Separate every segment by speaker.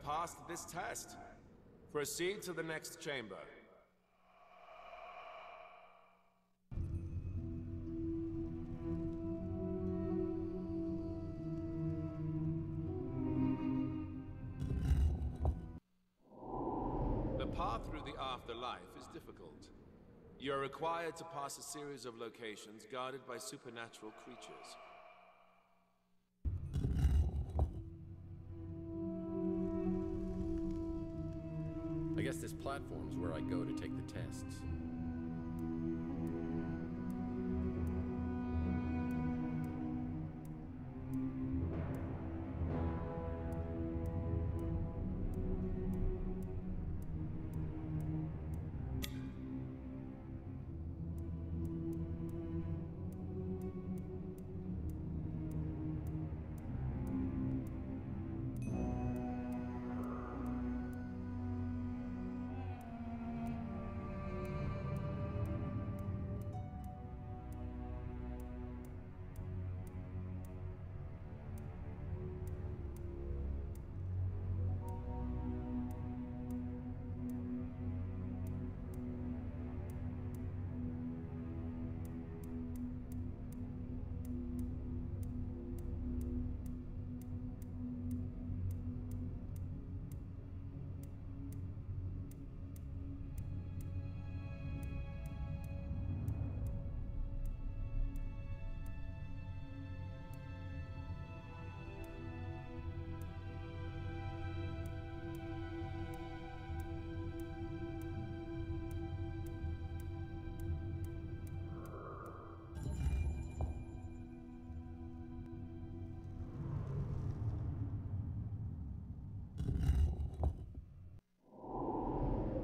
Speaker 1: passed this test. Proceed to the next chamber. The path through the afterlife is difficult. You are required to pass a series of locations guarded by supernatural creatures.
Speaker 2: I guess this platform's where I go to take the tests.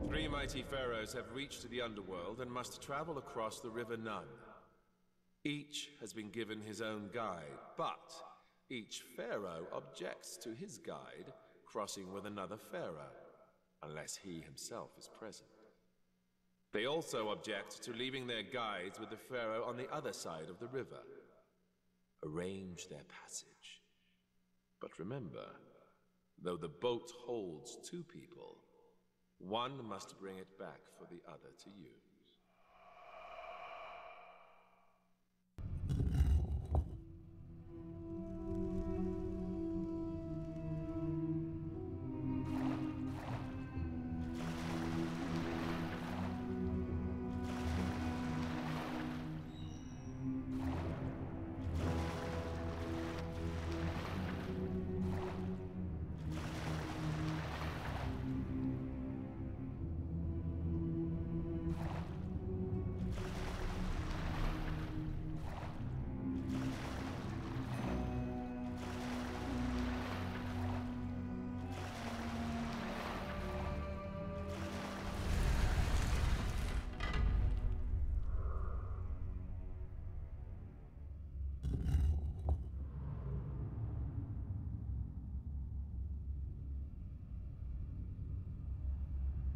Speaker 1: Three mighty pharaohs have reached the underworld and must travel across the River Nun. Each has been given his own guide, but each pharaoh objects to his guide crossing with another pharaoh, unless he himself is present. They also object to leaving their guides with the pharaoh on the other side of the river. Arrange their passage. But remember, though the boat holds two people, one must bring it back for the other to use.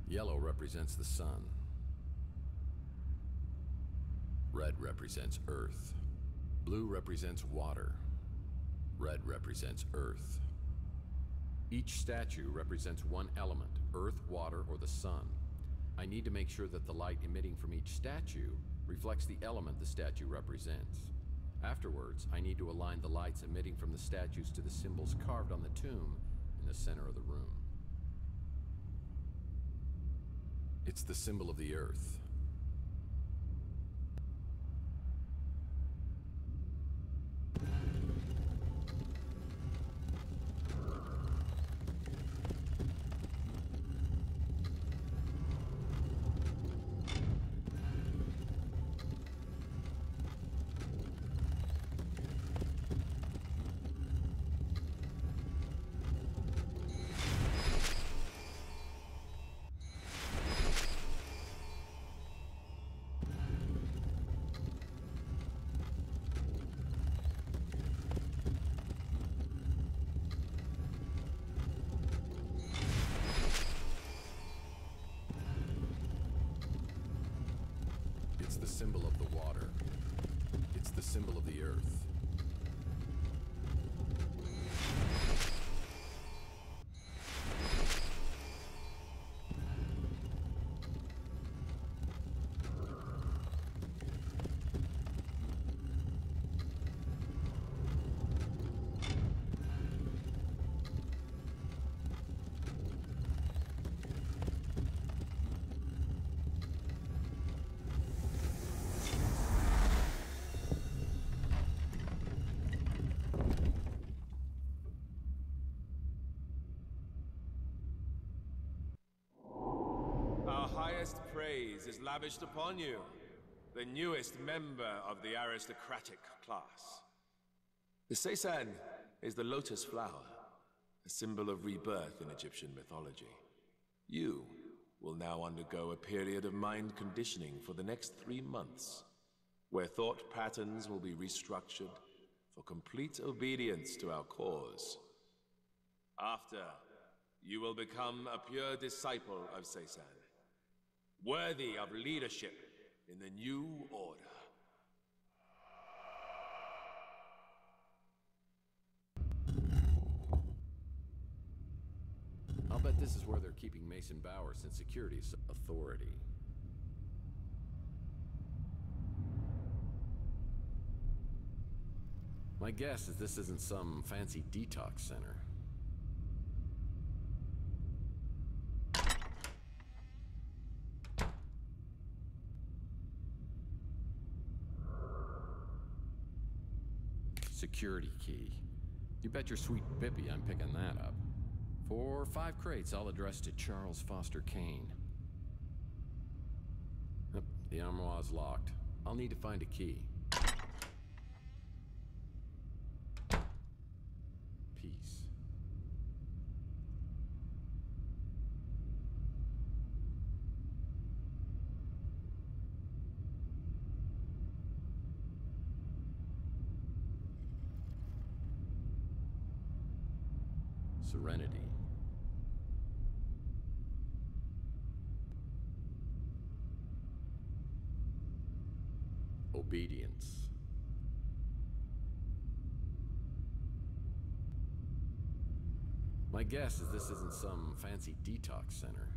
Speaker 2: Yellow represents the sun. Red represents earth. Blue represents water. Red represents earth. Each statue represents one element, earth, water, or the sun. I need to make sure that the light emitting from each statue reflects the element the statue represents. Afterwards, I need to align the lights emitting from the statues to the symbols carved on the tomb in the center of the room. It's the symbol of the earth. It's the symbol of the water. It's the symbol of the earth.
Speaker 1: highest praise is lavished upon you, the newest member of the aristocratic class. The Sesen is the lotus flower, a symbol of rebirth in Egyptian mythology. You will now undergo a period of mind conditioning for the next 3 months, where thought patterns will be restructured for complete obedience to our cause. After, you will become a pure disciple of Sesen, worthy of leadership in the new order.
Speaker 2: I'll bet this is where they're keeping Mason Bowers in security's authority. My guess is this isn't some fancy detox center. Security key. You bet your sweet Bippy I'm picking that up. For 5 crates, all addressed to Charles Foster Kane. Yep, the armoire's locked. I'll need to find a key. Peace. Serenity. Obedience. My guess is this isn't some fancy detox center.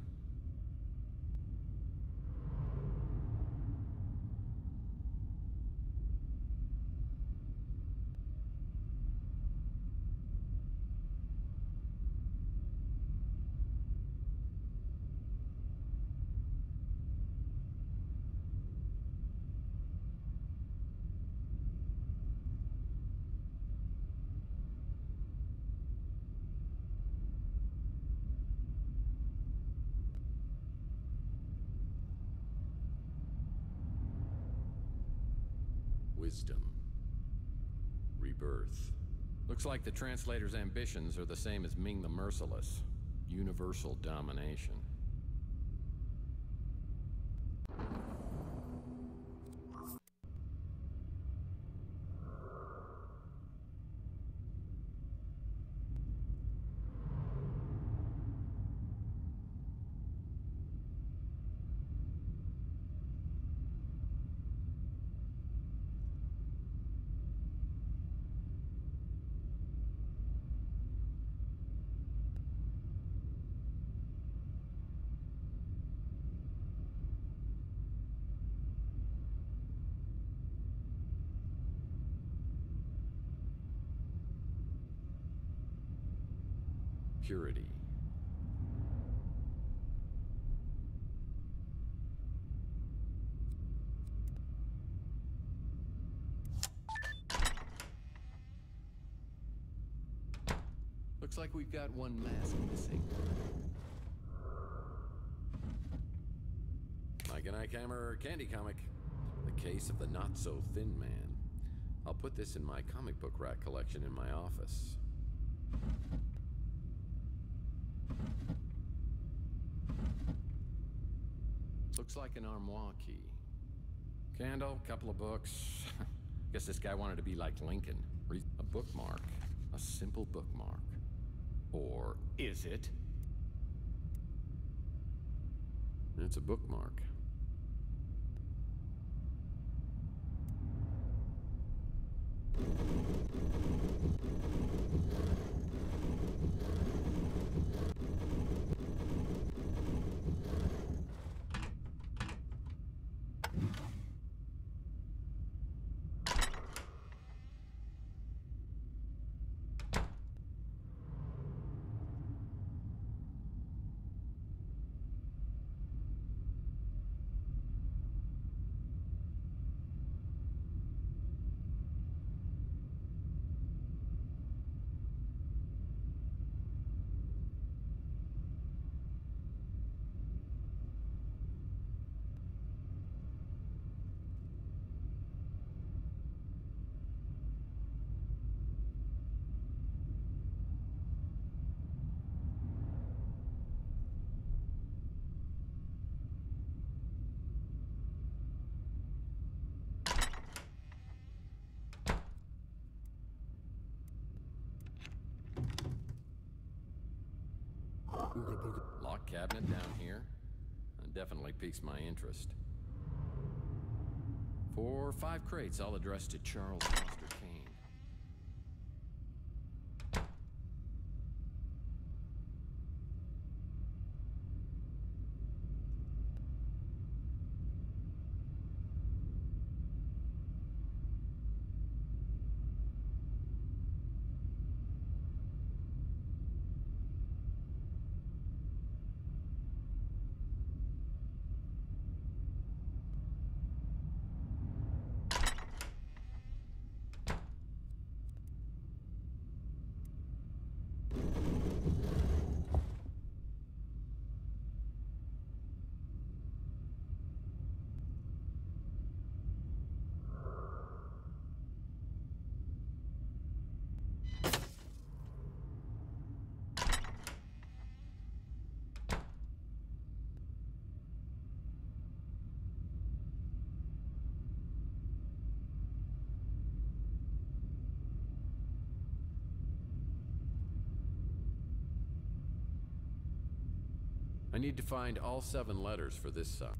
Speaker 2: Wisdom. Rebirth. Looks like the translator's ambitions are the same as Ming the Merciless. Universal domination. Purity. Looks like we've got one mask missing. Mike and Ike Hammer Candy Comic. The Case of the Not-So-Thin Man. I'll put this in my comic book rack collection in my office. Looks like an armoire key. Candle, couple of books. Guess this guy wanted to be like Lincoln. A bookmark. A simple bookmark. Or is it? It's a bookmark. Lock cabinet down here. That definitely piques my interest. For 5 crates, I'll address to Charles Foster Kane. I need to find all 7 letters for this song.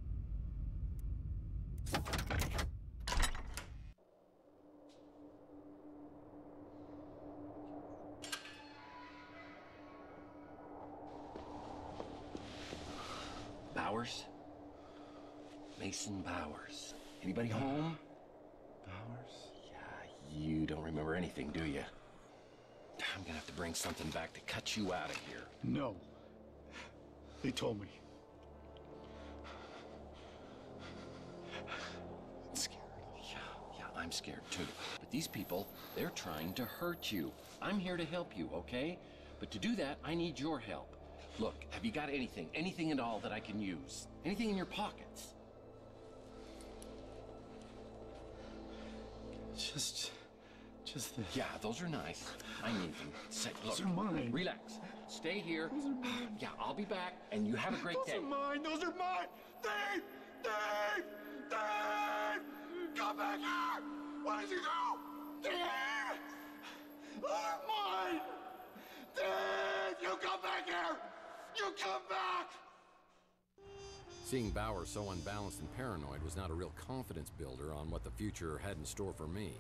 Speaker 3: Bowers? Mason Bowers. Anybody home?
Speaker 4: Bowers?
Speaker 3: Yeah, you don't remember anything, do you? I'm gonna have to bring something back to cut you out of here.
Speaker 4: No. They told me. I'm scared.
Speaker 3: Yeah, I'm scared too. But these people, they're trying to hurt you. I'm here to help you, okay? But to do that, I need your help. Look, have you got anything? Anything at all that I can use? Anything in your pockets?
Speaker 4: Just this.
Speaker 3: Yeah, those are nice. I need them. Look,
Speaker 4: Those are mine.
Speaker 3: Relax. Stay here.
Speaker 4: Those are mine.
Speaker 3: Yeah, I'll be back, and you have a great day.
Speaker 4: Those are mine! Those are mine! Dave! Dave! Dave! Come back here! What did you do? Dave! Those are mine! Dave! You come back here! You come back!
Speaker 2: Seeing Bowers so unbalanced and paranoid was not a real confidence builder on what the future had in store for me.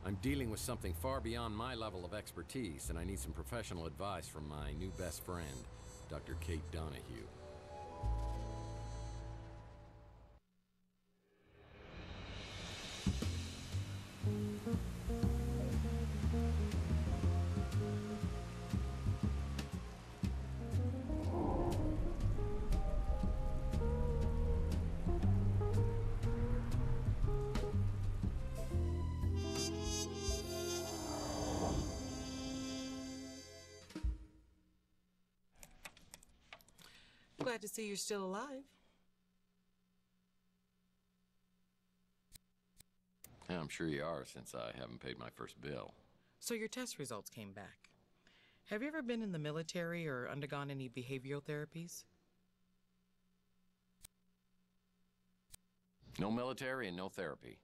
Speaker 2: I'm dealing with something far beyond my level of expertise, and I need some professional advice from my new best friend, Dr. Kate Donahue.
Speaker 5: Glad to see you're still alive.
Speaker 2: Yeah, I'm sure you are, since I haven't paid my first bill.
Speaker 5: So your test results came back. Have you ever been in the military or undergone any behavioral therapies?
Speaker 2: No military and no therapy,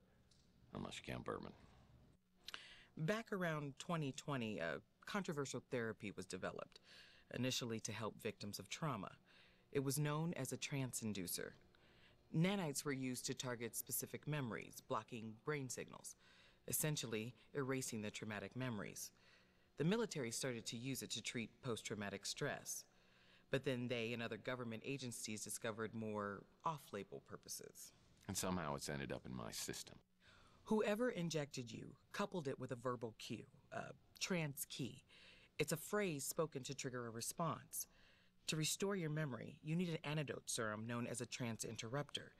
Speaker 2: unless you count bourbon.
Speaker 5: Back around 2020, a controversial therapy was developed, initially to help victims of trauma. It was known as a trance inducer. Nanites were used to target specific memories, blocking brain signals, essentially erasing the traumatic memories. The military started to use it to treat post-traumatic stress, but then they and other government agencies discovered more off-label purposes.
Speaker 2: And somehow it's ended up in my system.
Speaker 5: Whoever injected you coupled it with a verbal cue, a trance key. It's a phrase spoken to trigger a response. To restore your memory, you need an antidote serum known as a trance interrupter,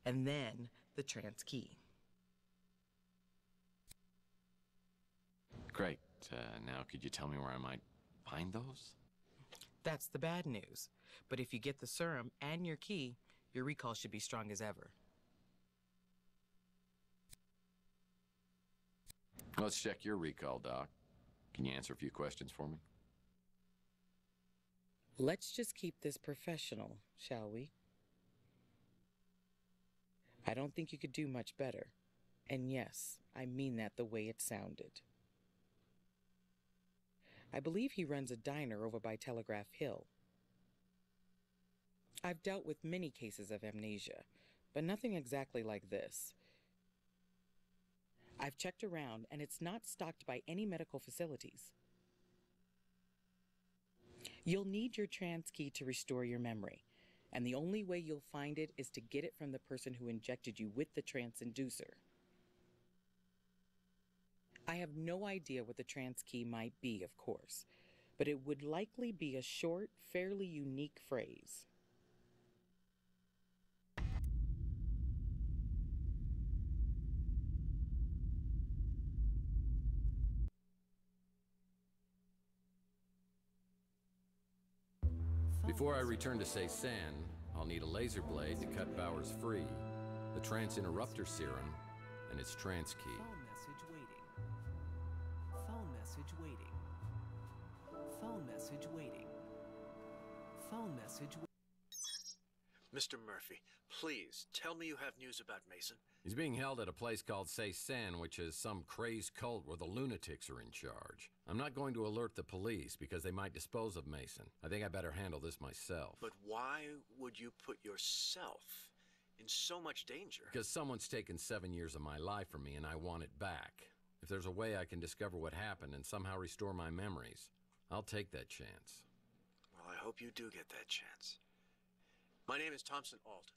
Speaker 5: and then the trance key.
Speaker 2: Great. Now could you tell me where I might find those?
Speaker 5: That's the bad news. But if you get the serum and your key, your recall should be strong as ever.
Speaker 2: Let's check your recall, Doc. Can you answer a few questions for me?
Speaker 5: Let's just keep this professional, shall we? I don't think you could do much better. And yes, I mean that the way it sounded. I believe he runs a diner over by Telegraph Hill. I've dealt with many cases of amnesia, but nothing exactly like this. I've checked around, and it's not stocked by any medical facilities. You'll need your trance key to restore your memory, and the only way you'll find it is to get it from the person who injected you with the trance inducer. I have no idea what the trance key might be, of course, but it would likely be a short, fairly unique phrase.
Speaker 2: Before I return to Sesen, I'll need a laser blade to cut Bowers free, the trance interrupter serum, and its trance key.
Speaker 6: Phone message waiting. Phone message waiting. Phone message waiting. Phone message waiting.
Speaker 7: Mr. Murphy, please tell me you have news about Mason.
Speaker 2: He's being held at a place called Sesen, which is some crazed cult where the lunatics are in charge. I'm not going to alert the police because they might dispose of Mason. I think I better handle this myself.
Speaker 7: But why would you put yourself in so much danger?
Speaker 2: Because someone's taken 7 years of my life from me and I want it back. If there's a way I can discover what happened and somehow restore my memories, I'll take that chance.
Speaker 7: Well, I hope you do get that chance. My name is Thompson Alt.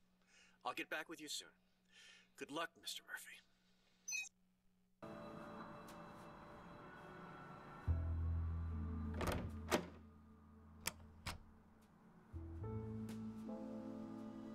Speaker 7: I'll get back with you soon. Good luck, Mr. Murphy.